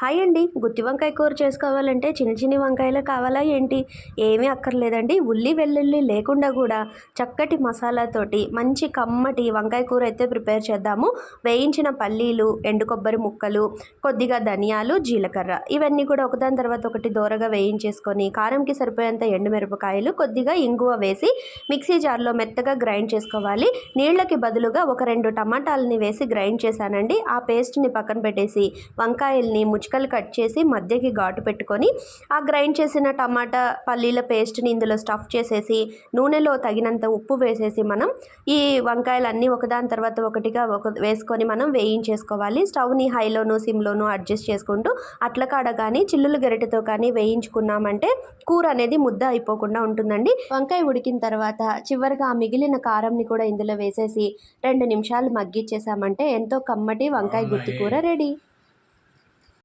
Hi అండి. గుత్తి వంకాయ కూర చేసుకోవాలంటే చిన్న చిన్ని వంకాయలే కావాలా ఏంటి? ఏమీ అక్కర్లేదండి. ఉల్లి, వెల్లుల్లి లేకుండా కూడా చక్కటి మసాలాతోటి మంచి కమ్మటి వంకాయ కూర అయితే ప్రిపేర్ చేద్దాము. వేయించిన పల్లీలు, ఎండు కొబ్బరి ముక్కలు, కొద్దిగా ధనియాలు, జీలకర్ర ఇవన్నీ కూడా ఒకదాని తర్వాత ఒకటి దోరగా వేయించేసుకొని కారంకి సరిపోయేంత ఎండుమిరపకాయలు, కొద్దిగా ఇంగువ వేసి మిక్సీ జార్లో మెత్తగా గ్రైండ్ చేసుకోవాలి. నీళ్ళకి బదులుగా ఒక 2 టమాటాలని వేసి గ్రైండ్ చేశానండి. ఆ పేస్ట్ని పక్కన పెట్టేసి వంకాయల్ని ముక్కలు కట్ చేసి మధ్యకి ఘాటు పెట్టుకొని ఆ గ్రైండ్ చేసిన టమాటా పల్లీల పేస్ట్ని ఇందులో స్టఫ్ చేసేసి నూనెలో తగినంత ఉప్పు వేసేసి మనం ఈ వంకాయలన్నీ ఒకదాని తర్వాత ఒకటిగా వేసుకొని మనం వేయించేసుకోవాలి. స్టవ్ని హైలోను సిమ్లోను అడ్జస్ట్ చేసుకుంటూ అట్లకాడ కానీ చిల్లులు గరిటెతో కానీ వేయించుకున్నామంటే కూర అనేది ముద్ద అయిపోకుండా ఉంటుందండి. వంకాయ ఉడికిన తర్వాత చివరిగా ఆ మిగిలిన కారంని కూడా ఇందులో వేసేసి 2 నిమిషాలు మగ్గిచ్చేసామంటే ఎంతో కమ్మటి వంకాయ గుత్తి కూర రెడీ.